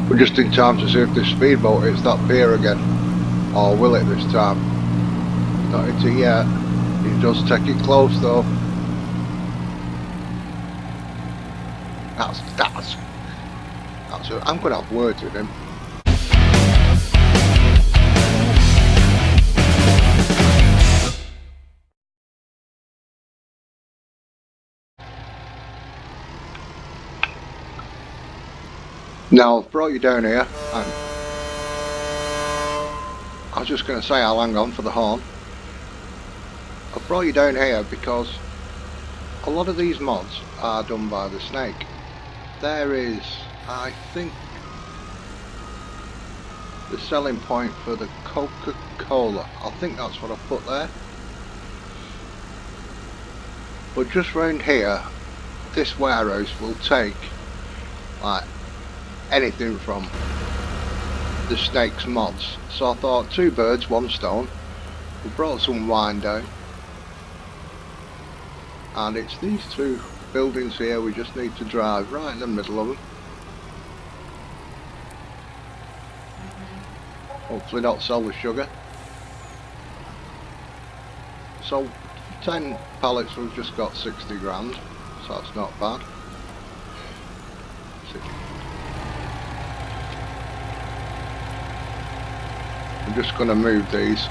We're just in time to see if this speedboat hits that pier again, or will it this time? Not hit it yet. It does take it close though. That's I'm gonna have words with him. Now I've brought you down here, and I was just going to say I'll hang on for the horn. I've brought you down here because a lot of these mods are done by the Snake. There is, I think, the selling point for the Coca-Cola. I think that's what I've put there. But just round here, this warehouse will take like anything from the Snake's mods. So I thought, two birds, one stone. We brought some wine down, and it's these two buildings here. We just need to drive right in the middle of them. Hopefully not sell the sugar. So 10 pallets, we've just got 60 grand, so that's not bad. I'm just going to move these.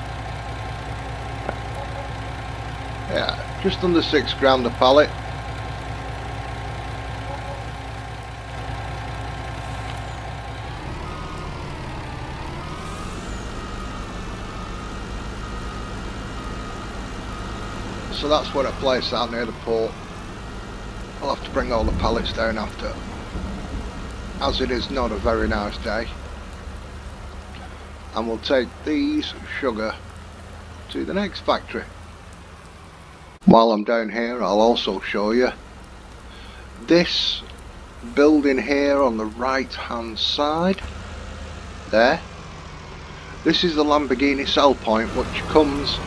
Yeah, just under 6 grand a pallet. So that's what I placed out near the port. I'll have to bring all the pallets down after, as it is not a very nice day. And we'll take these sugar to the next factory. While I'm down here, I'll also show you this building here on the right hand side there. This is the Lamborghini sell point, which comes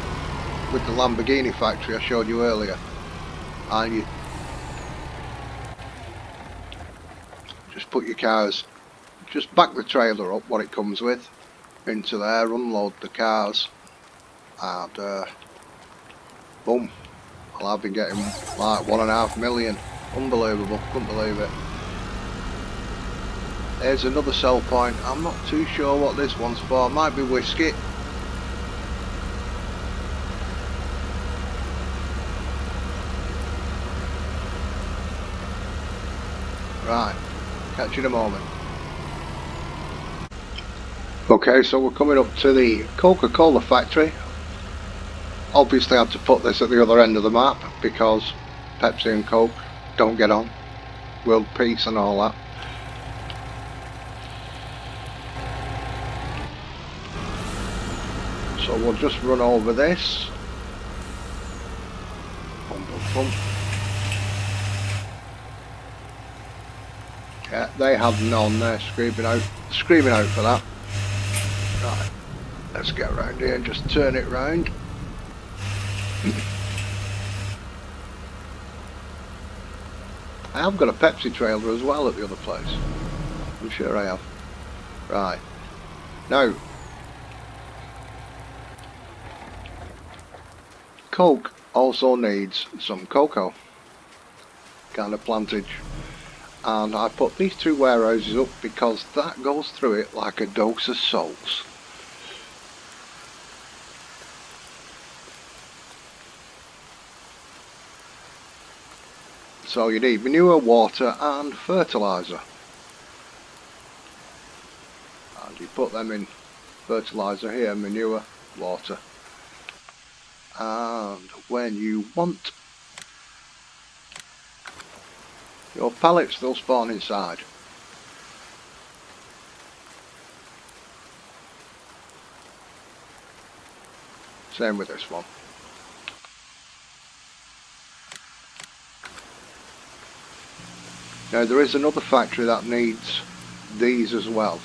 with the Lamborghini factory I showed you earlier. And you just put your cars, just back the trailer up, what it comes with, into there, unload the cars, and boom, I'll have been getting like 1.5 million. Unbelievable, couldn't believe it. There's another sell point. I'm not too sure what this one's for. It might be whiskey. Right, catch you in a moment. Okay, so we're coming up to the Coca-Cola factory. Obviously I had to put this at the other end of the map because Pepsi and Coke don't get on. World peace and all that. So we'll just run over this. Bum, bum, bum. Yeah, they have none. They're screaming out for that. Right, let's get around here and just turn it round. I have got a Pepsi trailer as well at the other place. I'm sure I have. Right, now Coke also needs some cocoa kind of plantage, and I put these two warehouses up because that goes through it like a dose of salts. So you need manure, water and fertiliser, and you put them in fertiliser here, manure, water, and when you want your pellets, they'll spawn inside. Same with this one. Now there is another factory that needs these as well,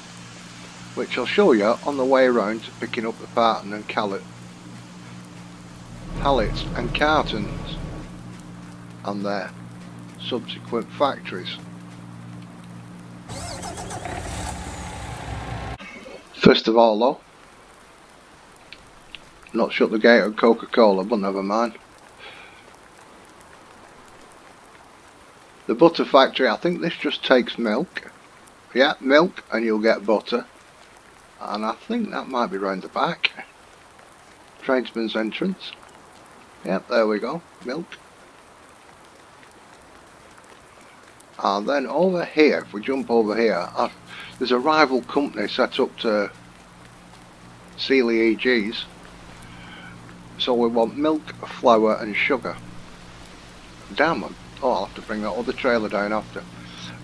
which I'll show you on the way around to picking up the carton and pallets and cartons and their subsequent factories. First of all though, not shut the gate on Coca-Cola, but never mind. The butter factory, I think this just takes milk. Yeah, milk and you'll get butter. And I think that might be round the back. Tradesman's entrance. Yep, there we go, milk. And then over here, if we jump over here, there's a rival company set up to Sealy EGs. So we want milk, flour and sugar. Damn, oh, I'll have to bring that other trailer down after.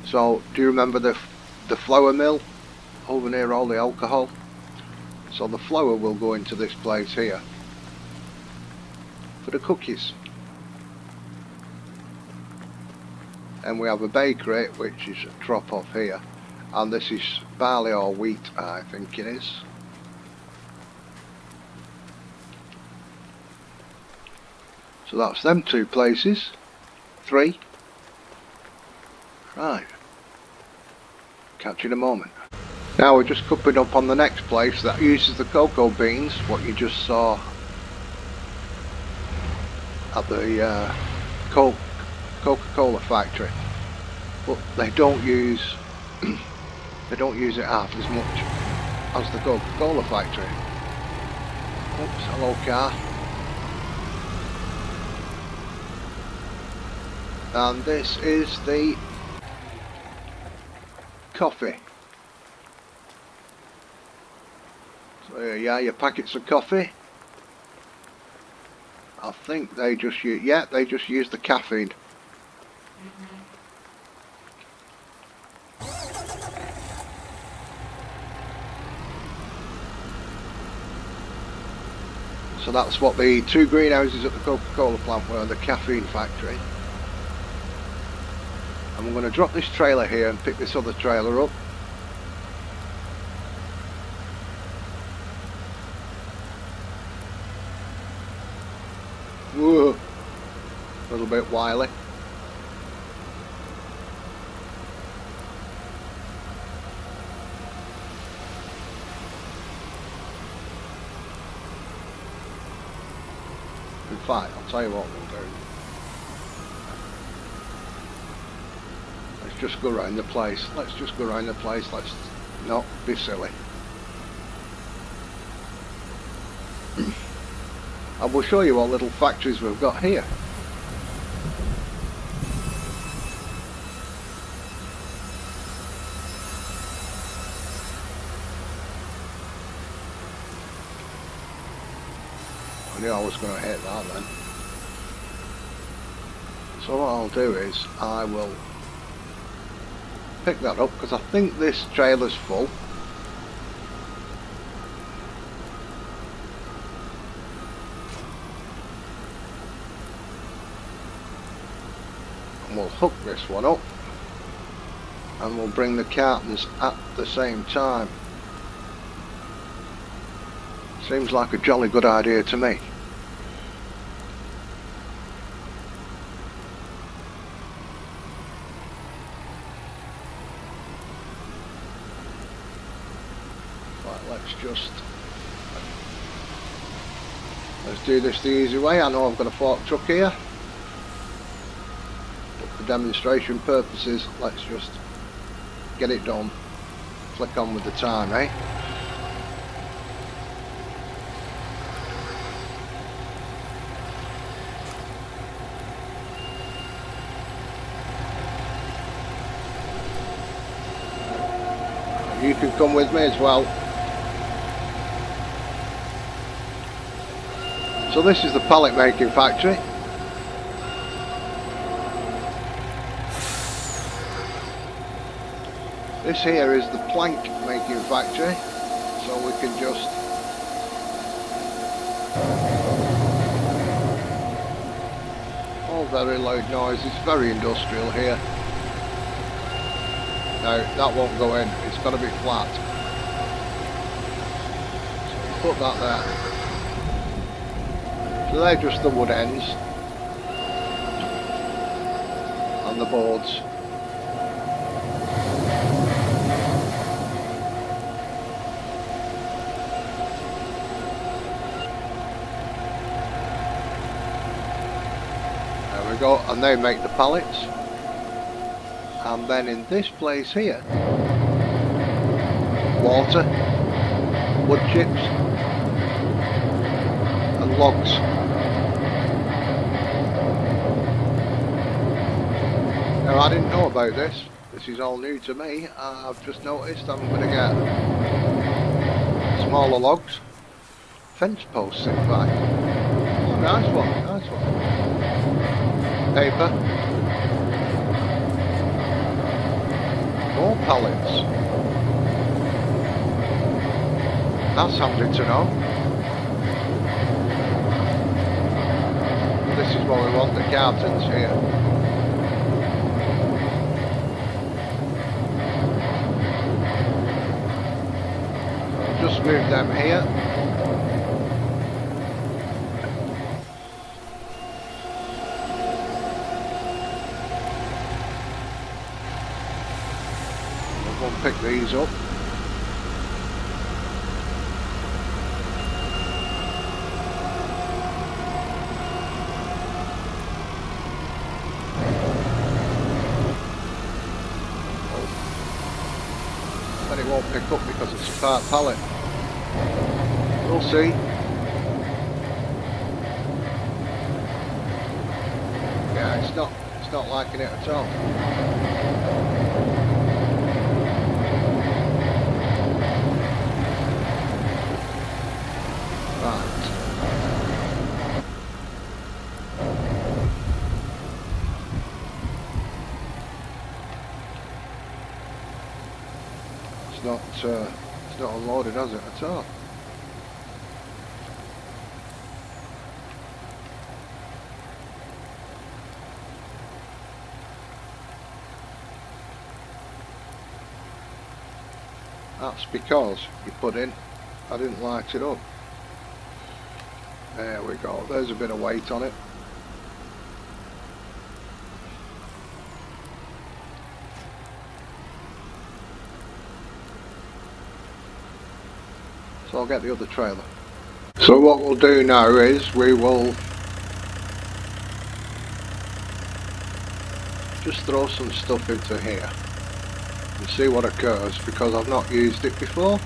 So, do you remember the flour mill over near all the alcohol? So the flour will go into this place here for the cookies. And we have a bakery, which is a drop off here. And this is barley or wheat, I think it is. So that's them two places. 3. Right. Catch you in a moment. Now we're just cupping up on the next place that uses the cocoa beans, what you just saw at the Coca-Cola factory. But they don't use it half as much as the Coca-Cola factory. Oops, hello car. And this is the coffee. So yeah, your packets of coffee. I think they just use, yeah, they just use the caffeine. So that's what the 2 greenhouses at the Coca-Cola plant were, the caffeine factory. And we're going to drop this trailer here and pick this other trailer up. Whoa, a little bit wily. In fact, I'll tell you what we'll do. Let's just go around the place. Let's just go around the place. Let's not be silly. I will show you what little factories we've got here. I knew I was going to hit that then. So what I'll do is I will pick that up because I think this trailer's full. And we'll hook this one up and we'll bring the cartons at the same time. Seems like a jolly good idea to me. Let's do this the easy way. I know I've got a fork truck here, but for demonstration purposes, let's just get it done. Flick on with the time, eh? You can come with me as well. So this is the pallet making factory. This here is the plank making factory. So we can just all very loud noise. It's very industrial here. Now that won't go in, it's got to be flat. So put that there. So they're just the wood ends and the boards. go, and they make the pallets. And then in this place here, water, wood chips and logs. Now I didn't know about this. This is all new to me. I've just noticed I'm going to get smaller logs, fence posts in fact. Oh, nice one, nice one. Paper. More pallets. That's handy to know. This is what we want, the cartons here. So just move them here. We'll pick these up. Then it won't pick up because it's a part pallet. We'll see. Yeah, it's not liking it at all. Right. It's not unloaded, has it, at all? That's because you put in, I didn't light it up. There we go, there's a bit of weight on it. So I'll get the other trailer. So what we'll do now is we will just throw some stuff into here and see what occurs, because I've not used it before.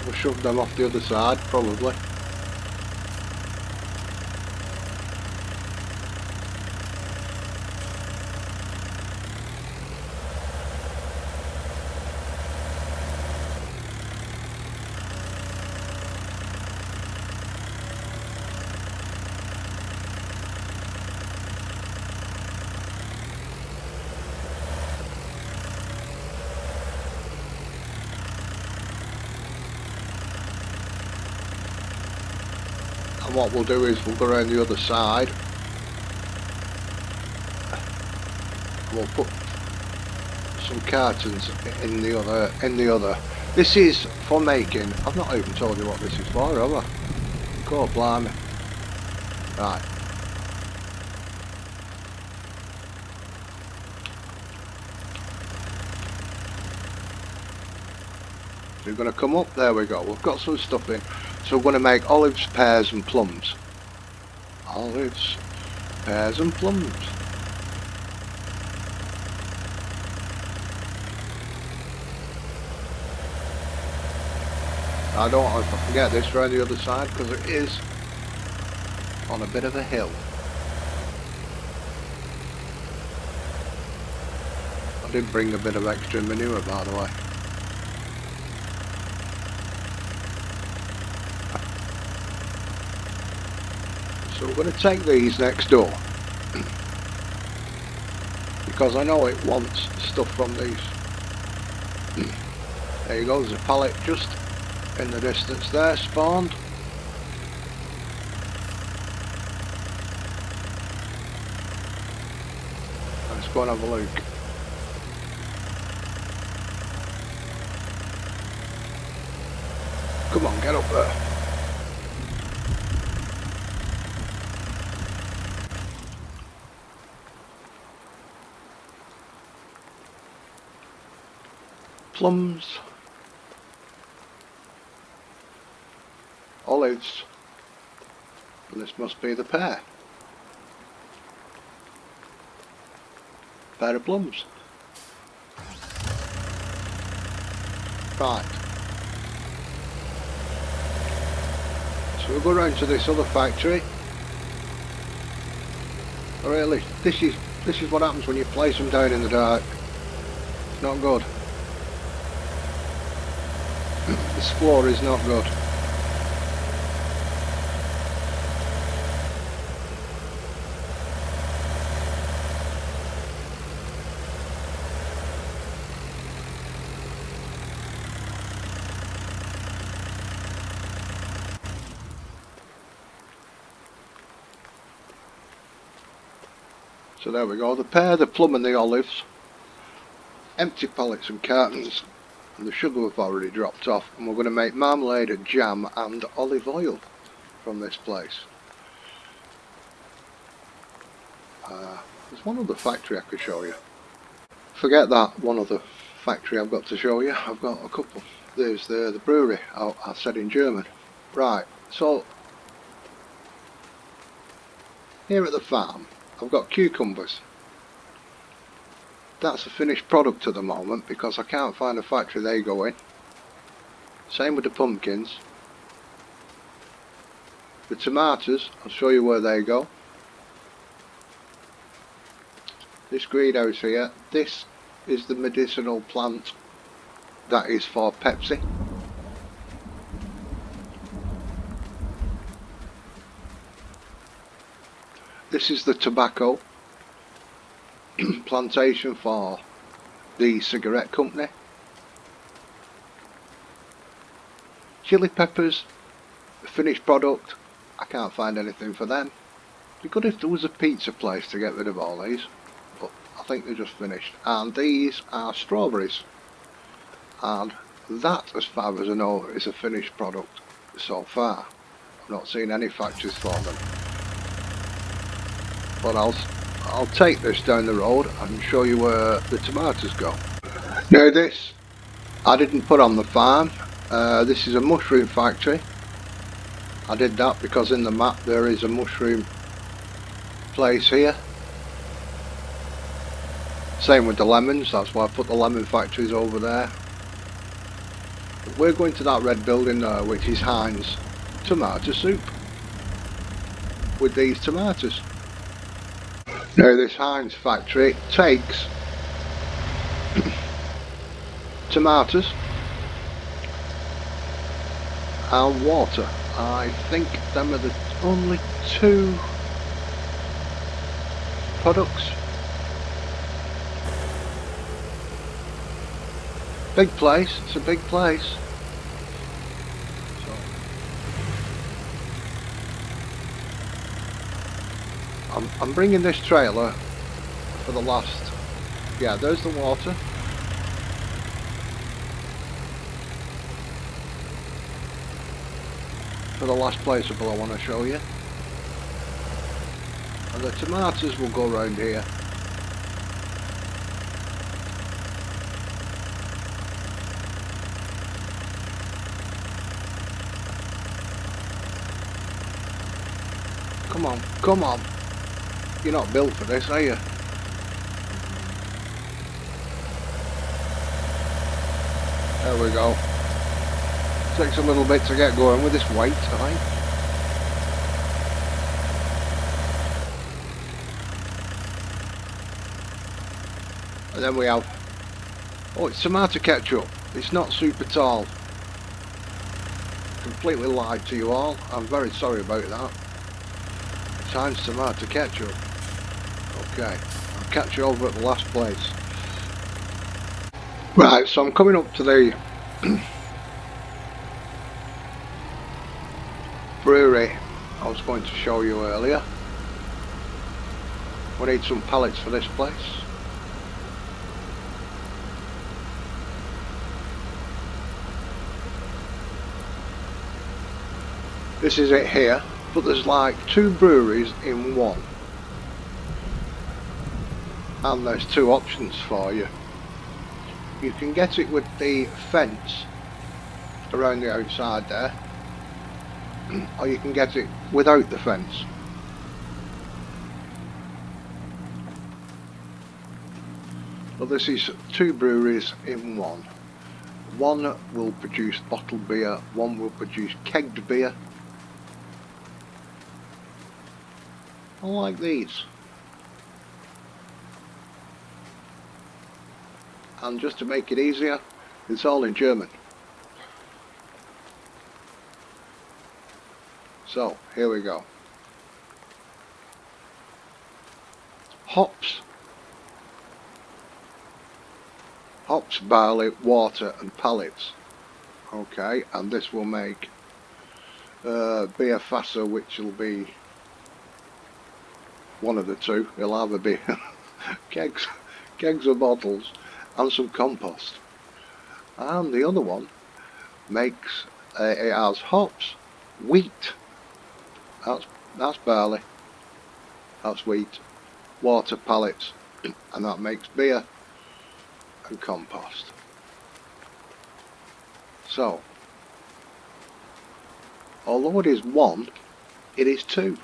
We'll shove them off the other side probably. And what we'll do is we'll go around the other side. We'll put some cartons in the other. This is for making. I've not even told you what this is for, have I? God blimey. Right. So we're going to come up. There we go. We've got some stuff in. So we're going to make olives, pears and plums. Olives, pears and plums. I don't know if I can get this around the other side because it is on a bit of a hill. I did bring a bit of extra manure, by the way. So we're going to take these next door because I know it wants stuff from these. There you go, there's a pallet just in the distance there, spawned. Let's go and have a look. Come on, get up there. plums, olives, and this must be the pear of plums. Right, so we'll go round to this other factory. Really, this is what happens when you place them down in the dark. It's not good. This floor is not good. So there we go, the pear, the plum and the olives, empty pallets and cartons, and the sugar we've already dropped off, and we're going to make marmalade, jam and olive oil from this place. There's one other factory I could show you. Forget that one other factory I've got to show you, I've got a couple. There's the brewery, I said in German. Right, so here at the farm I've got cucumbers. That's a finished product at the moment because I can't find a factory they go in. Same with the pumpkins. The tomatoes, I'll show you where they go. This greenhouse here, this is the medicinal plant that is for Pepsi. This is the tobacco plantation for the cigarette company. Chili peppers, the finished product, I can't find anything for them. It'd be good if there was a pizza place to get rid of all these, but I think they're just finished. And these are strawberries, and that, as far as I know, is a finished product so far. I've not seen any factories for them. But I'll take this down the road and show you where the tomatoes go. Now this I didn't put on the farm. This is a mushroom factory. I did that because in the map there is a mushroom place here. Same with the lemons, that's why I put the lemon factories over there. But we're going to that red building there, which is Heinz tomato soup with these tomatoes. Now this Heinz factory takes tomatoes and water. I think them are the only two products. Big place, it's a big place. I'm bringing this trailer for the last, yeah, there's the water. For the last placeable I want to show you. And the tomatoes will go round here. Come on, come on. You're not built for this, are you? There we go. Takes a little bit to get going with this weight, I think. And then we have, oh, it's tomato ketchup. It's not soup at all. Completely lied to you all. I'm very sorry about that. It's Heinz tomato ketchup. Okay, I'll catch you over at the last place. Right, so I'm coming up to the brewery I was going to show you earlier. We need some pallets for this place. This is it here, but there's like 2 breweries in one. And there's 2 options for you. You can get it with the fence around the outside there, or you can get it without the fence. Well, this is 2 breweries in one. One will produce bottled beer, one will produce kegged beer. I like these. And just to make it easier, it's all in German. So, here we go. Hops, barley, water and pallets. Okay, and this will make beer faster, which will be one of the two. It'll either be kegs or bottles, and some compost. And the other one makes it has hops, wheat, that's barley, that's wheat, water, pallets, and that makes beer and compost. So, although it is one, it is two.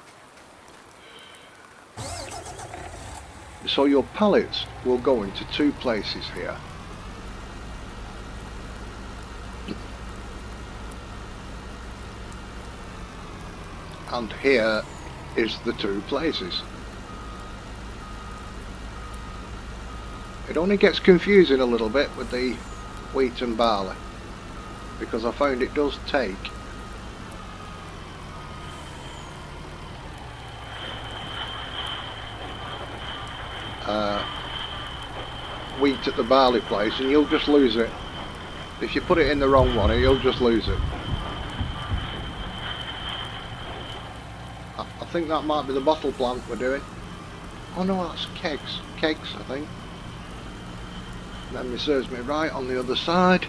So your pallets will go into 2 places here. And here is the 2 places. It only gets confusing a little bit with the wheat and barley, because I found it does take wheat at the barley place, and you'll just lose it. If you put it in the wrong one, you'll just lose it. I think that might be the bottle plant we're doing. Oh no, that's kegs, I think. Memory serves me right, on the other side.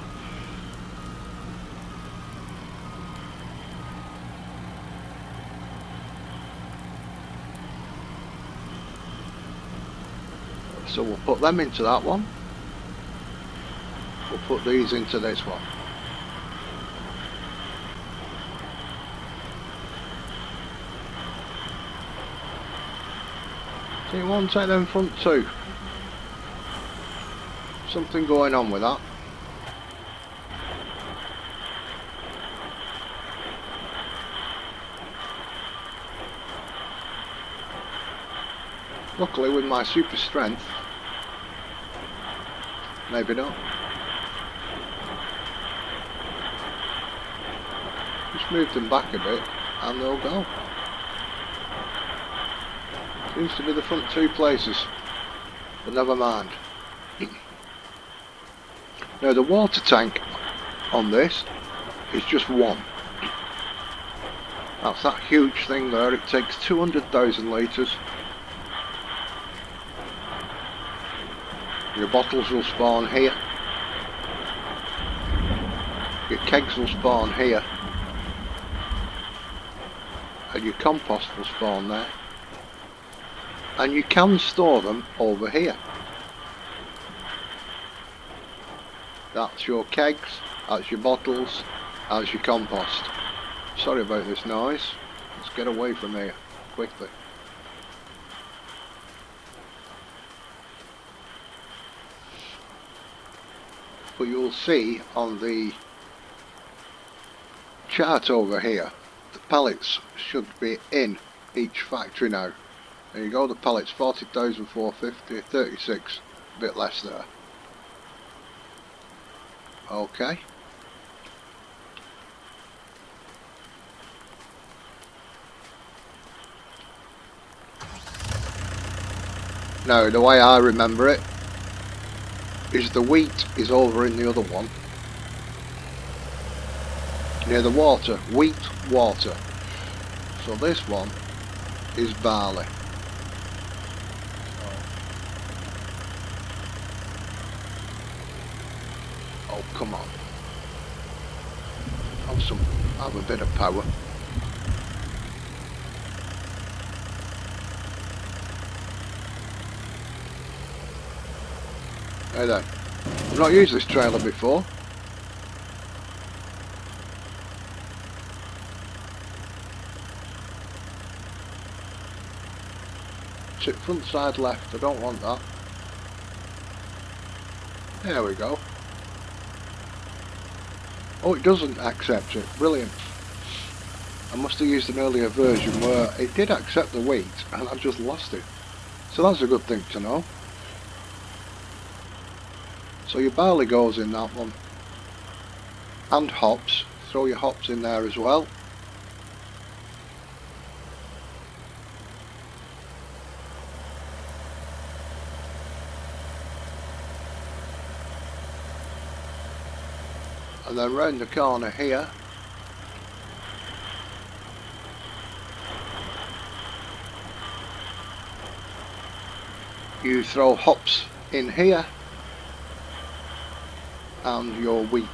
So we'll put them into that one. We'll put these into this one. So you want to take them front 2. Something going on with that. Luckily with my super strength, maybe not. Just move them back a bit and they'll go. Seems to be the front 2 places, but never mind. Now the water tank on this is just 1. That's that huge thing there. It takes 200,000 litres. Your bottles will spawn here. Your kegs will spawn here. And your compost will spawn there. And you can store them over here. That's your kegs, that's your bottles, that's your compost. Sorry about this noise. Let's get away from here quickly. But you'll see on the chart over here, the pallets should be in each factory now. There you go, the pallets 40,450, 36, a bit less there. Okay. Now the way I remember it is the wheat is over in the other one, near the water, wheat, water. So this one is barley. Oh come on, have a bit of power. There then. I've not used this trailer before. Chip front side left, I don't want that. There we go. Oh, it doesn't accept it. Brilliant. I must have used an earlier version where it did accept the weight and I just lost it. So that's a good thing to know. So your barley goes in that one. And hops. Throw your hops in there as well. And then round the corner here, you throw hops in here and your wheat.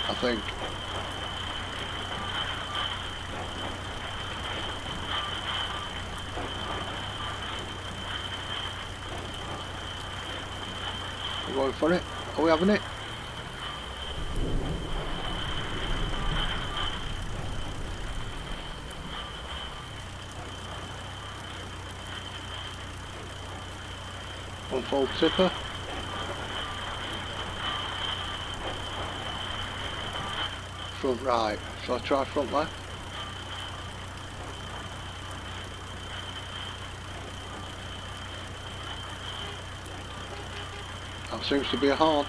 I think. We're going for it. Are we having it? One full tipper. Front right. Shall I try front left? That seems to be a hard.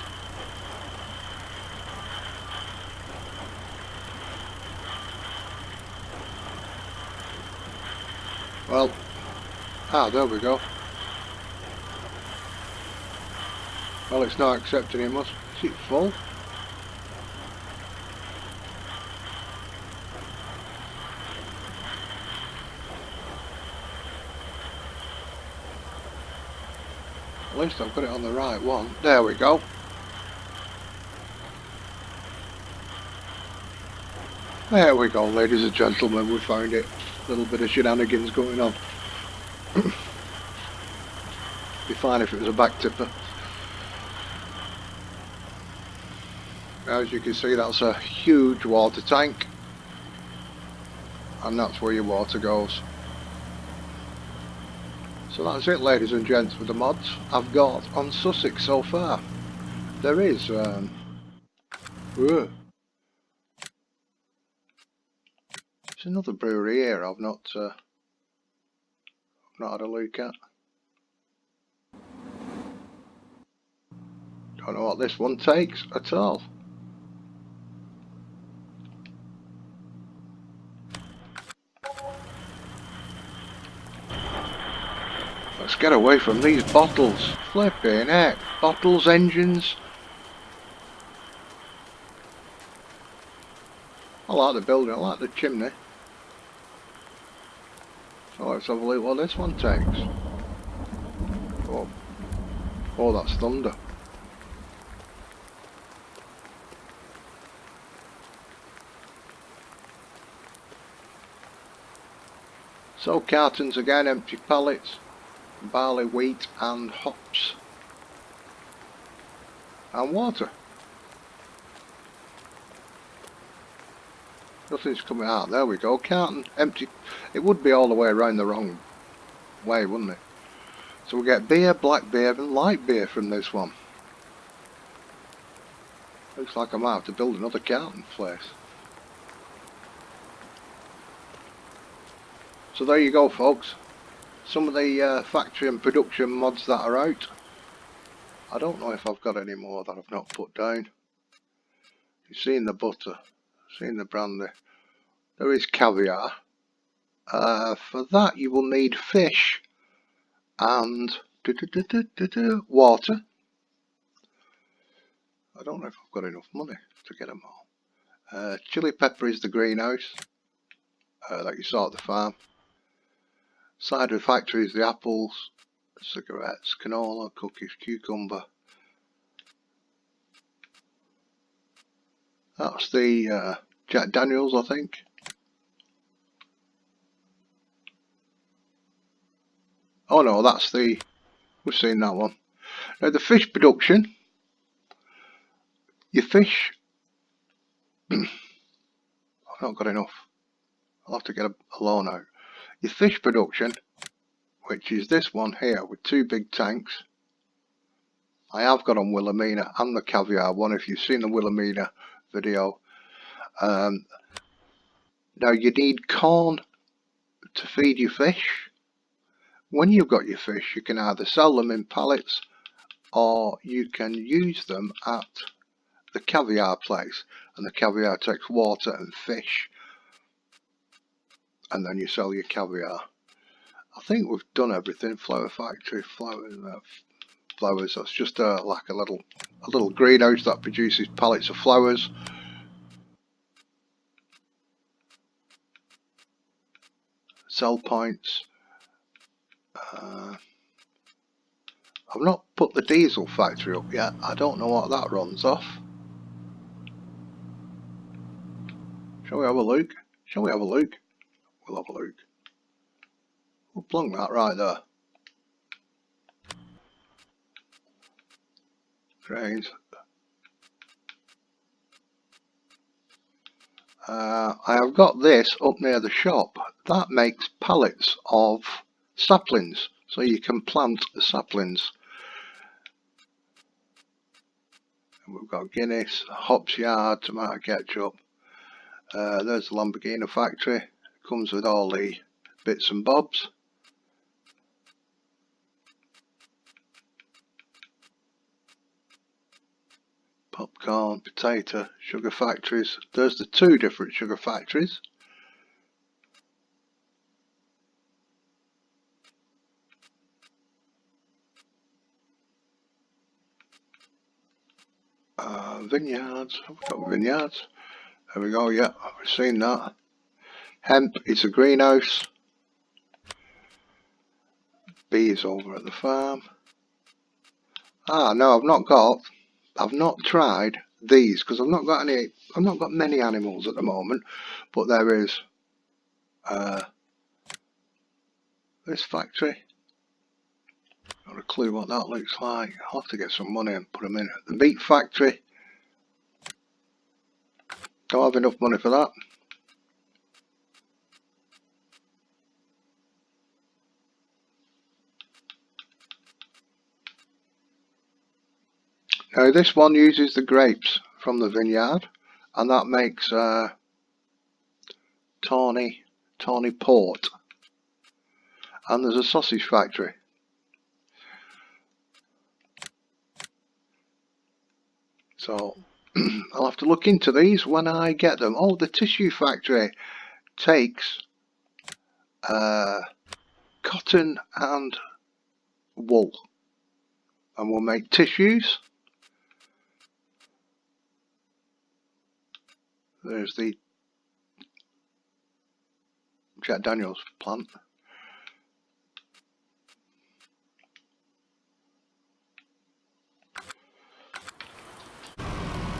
Well, there we go. Well, it's not accepting it. Is it full? At least I've got it on the right one. There we go. There we go, ladies and gentlemen, we found it. A little bit of shenanigans going on. Be fine if it was a back tipper. As you can see, that's a huge water tank. And that's where your water goes. So that's it, ladies and gents, with the mods I've got on Sussex so far. There is there's another brewery here I've not had a look at. Don't know what this one takes at all. Let's get away from these bottles. Flipping heck. Bottles, engines. I like the building, I like the chimney. So let's have a look what this one takes. Oh, that's thunder. So cartons again, empty pallets, barley, wheat and hops. And water. Nothing's coming out. There we go. Carton empty. It would be all the way around the wrong way, wouldn't it? So we get beer, black beer and light beer from this one. Looks like I might have to build another carton place. So there you go, folks. Some of the factory and production mods that are out. I don't know if I've got any more that I've not put down. You've seen the butter, seen the brandy. There is caviar. For that you will need fish and water. I don't know if I've got enough money to get them all. Chili pepper is the greenhouse that you saw at the farm. Cider factory is the apples, cigarettes, canola, cookies, cucumber. That's the Jack Daniels, I think. Oh no, that's the, we've seen that one. Now the fish production, your fish, I've not got enough, I'll have to get a loan out. Your fish production, which is this one here with two big tanks, I have got on Wilhelmina and the caviar one if you've seen the Wilhelmina video. Now you need corn to feed your fish. When you've got your fish, you can either sell them in pallets or you can use them at the caviar place, and the caviar takes water and fish, and then you sell your caviar. I think we've done everything. Flower factory, flowers. That's just like a little greenhouse that produces pallets of flowers. Sell points. I've not put the diesel factory up yet. I don't know what that runs off. Shall we have a look? Shall we have a look? We'll have a look. We'll plunk that right there. Trains. I have got this up near the shop. That makes pallets of saplings, so you can plant the saplings. And we've got Guinness, hops yard, tomato ketchup. There's the Lamborghini factory. Comes with all the bits and bobs. Popcorn, potato, sugar factories. There's the two different sugar factories. Vineyards. Have we got vineyards? There we go. Yeah, we've seen that. Hemp is a greenhouse. Bees over at the farm. No, I've not tried these because I've not got many animals at the moment, but there is this factory. Got a clue what that looks like. I'll have to get some money and put them in. The meat factory. Don't have enough money for that. Now this one uses the grapes from the vineyard, and that makes tawny port. And there's a sausage factory. So I'll have to look into these when I get them. Oh, the tissue factory takes cotton and wool, and will make tissues. There's the Jack Daniels plant.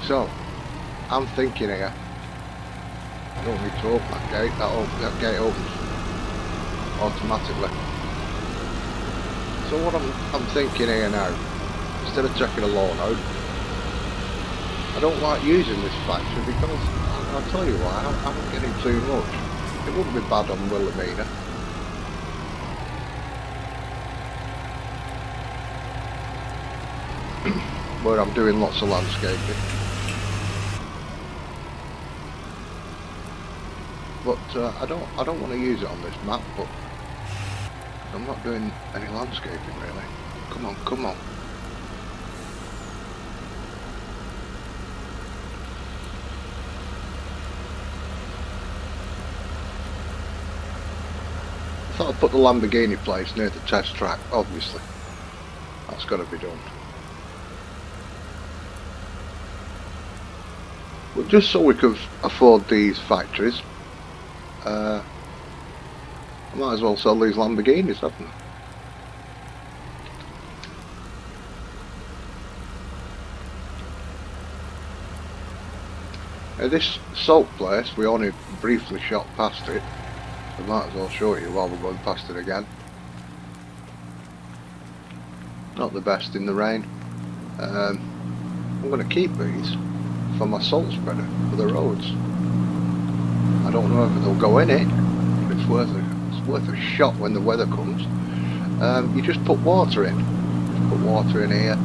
So, I'm thinking here, I don't need to open that gate, that gate opens automatically. So what I'm thinking here now, instead of taking a loan out, I don't like using this factory because, I'll tell you why, I'm getting too much. It wouldn't be bad on Wilhelmina. Where I'm doing lots of landscaping. But I don't want to use it on this map, but I'm not doing any landscaping really. Come on, come on. I thought I'd put the Lamborghini place near the test track, obviously. That's got to be done. But just so we could afford these factories, I might as well sell these Lamborghinis, haven't I? Now this salt place, we only briefly shot past it. I might as well show you while we're going past it again. not the best in the rain. I'm going to keep these for my salt spreader for the roads. I don't know if they'll go in it, but it's worth a shot when the weather comes. You just put water in. Just put water in here,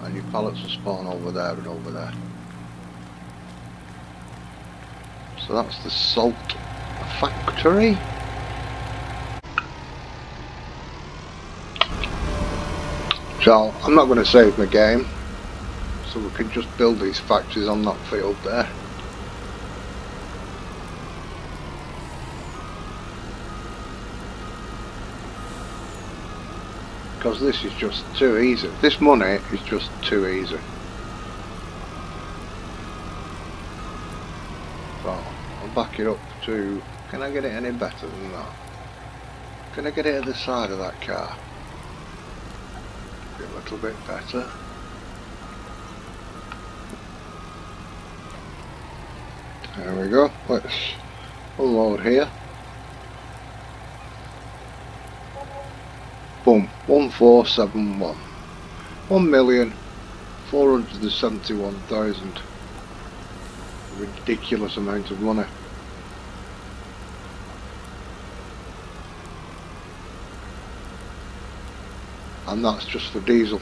and your pallets will spawn over there and over there. So that's the salt factory. So I'm not going to save my game, so we can just build these factories on that field there. Because this is just too easy. This money is just too easy. So I'll back it up to, can I get it any better than that? Can I get it at the side of that car? A little bit better. There we go. Let's unload here. Boom. 1471. 1,471,000. Ridiculous amount of money. And that's just for diesel.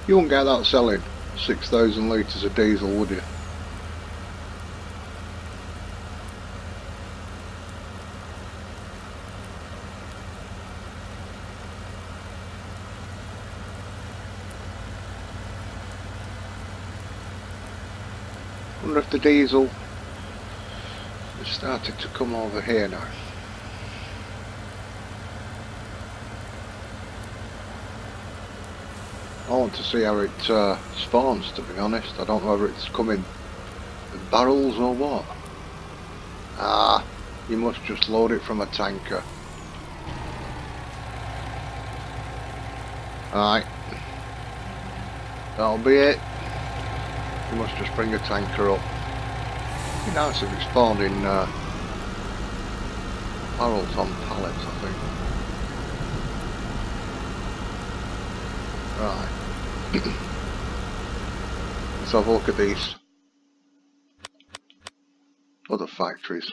You won't get that selling 6,000 litres of diesel, would you? I wonder if the diesel has started to come over here now. I want to see how it spawns, to be honest. I don't know whether it's coming in barrels or what. Ah, you must just load it from a tanker. Alright, that'll be it. You must just bring a tanker up. It'd be nice if it spawned in barrels on pallets, I think. Right. Let's have a look at these other factories.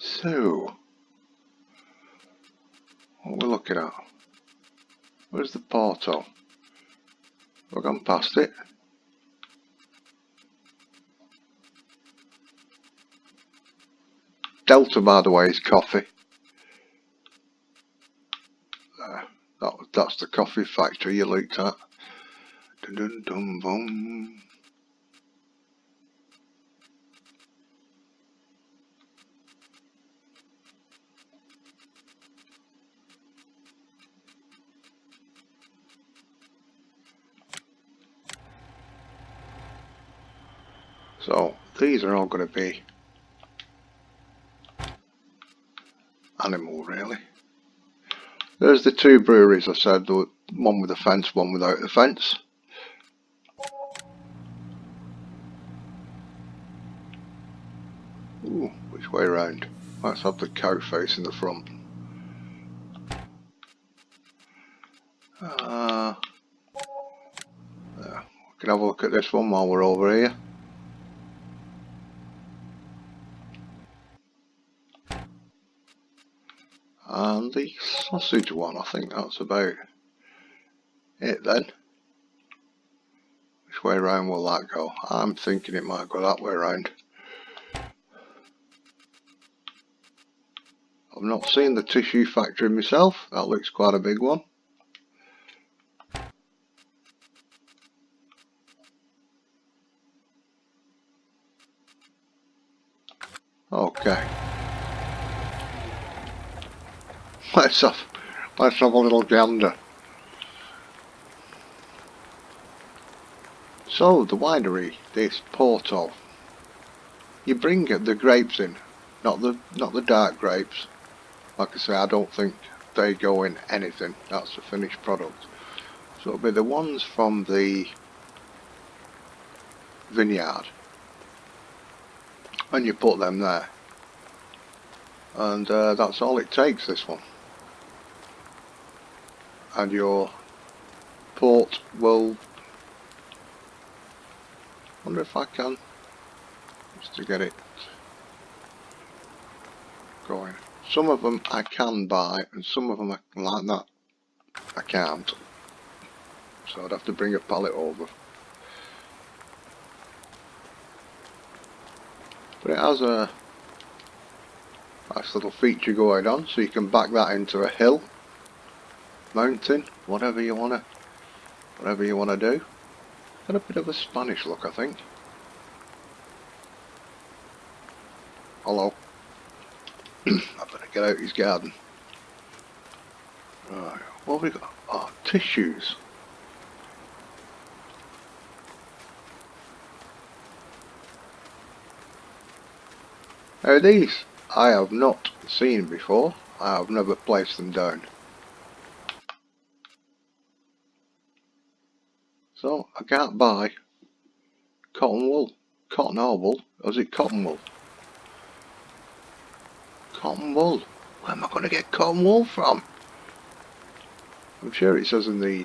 So, what we're looking at? Where's the Porto? We've gone past it. Delta, by the way, is coffee. That's the coffee factory you looked at. Dun dun dun boom. So these are all going to be animal, really. There's the two breweries I said, the one with a fence, one without a fence. Ooh, which way round? Let's have the cow face in the front. There. We can have a look at this one while we're over here. And the sausage one, I think that's about it then. Which way round will that go? I'm thinking it might go that way round. I've not seen the tissue factory myself. That looks quite a big one. Okay. Let's have a little gander. So the winery, this Porto, you bring the grapes in, not the dark grapes. Like I say, I don't think they go in anything. That's the finished product. So it'll be the ones from the vineyard. and you put them there, and that's all it takes, this one, and your port will, wonder if I can, just to get it going. Some of them I can buy, and some of them like that I can't, so I'd have to bring a pallet over. But it has a nice little feature going on, so you can back that into a hill, mountain, whatever you wanna do. Got a bit of a Spanish look, I think. Hello. I better get out his garden. Right, what have we got? Oh, tissues. Now these I have not seen before. I have never placed them down. So I can't buy cotton wool. Cotton or wool? Or is it cotton wool? Cotton wool. Where am I going to get cotton wool from? I'm sure it says in the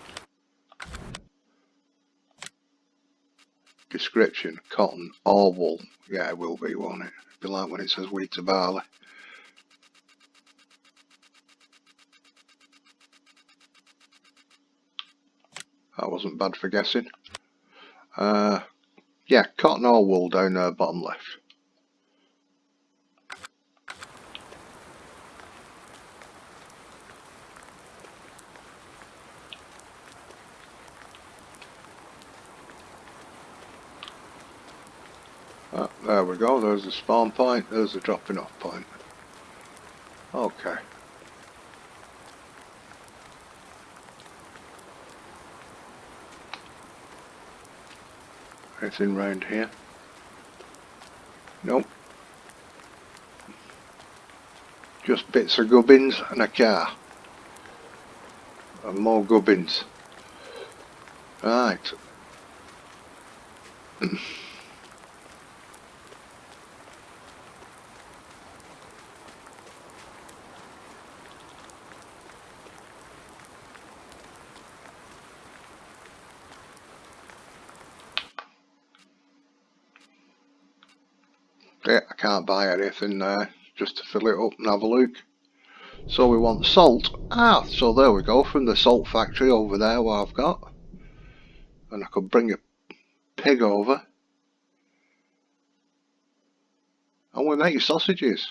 description cotton or wool. Yeah, it will be, won't it? It'll be like when it says wheat to barley. That wasn't bad for guessing. Yeah, cotton or wool down there, bottom left. There we go, there's the spawn point, there's the dropping off point. Okay. Anything round here? Nope. Just bits of gubbins and a car. And more gubbins. Right. Yeah, I can't buy anything there, just to fill it up and have a look. So we want salt. Ah, so there we go, from the salt factory over there what I've got. And I could bring a pig over. And we make sausages.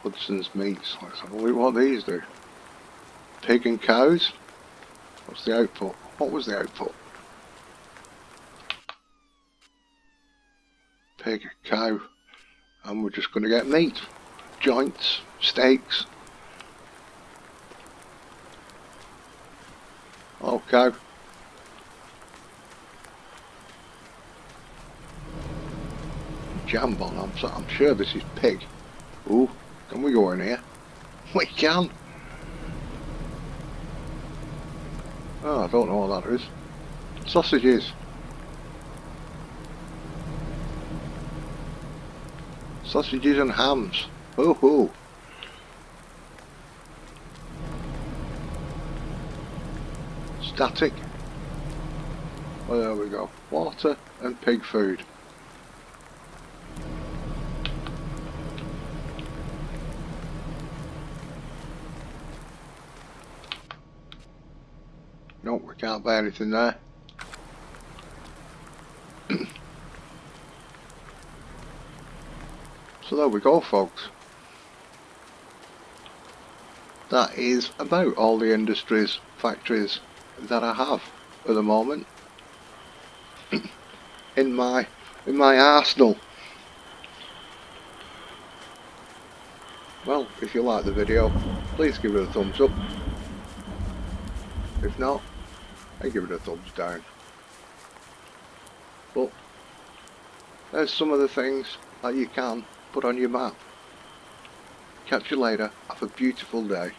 Hudson's Meats. Let's have a look what these do. Pig and cows. What's the output? What was the output? Pig, cow. And we're just going to get meat. Joints, steaks. Oh, cow. Jambon, I'm sure this is pig. Ooh, can we go in here? We can. Oh, I don't know what that is. Sausages. Sausages and hams. Woohoo. Static. Well, there we go. Water and pig food. Nope, we can't buy anything there. So there we go, folks. That is about all the industries, factories that I have at the moment in my arsenal. Well, if you like the video, please give it a thumbs up. If not, then give it a thumbs down. But there's some of the things that you can put on your map. Catch you later. Have a beautiful day.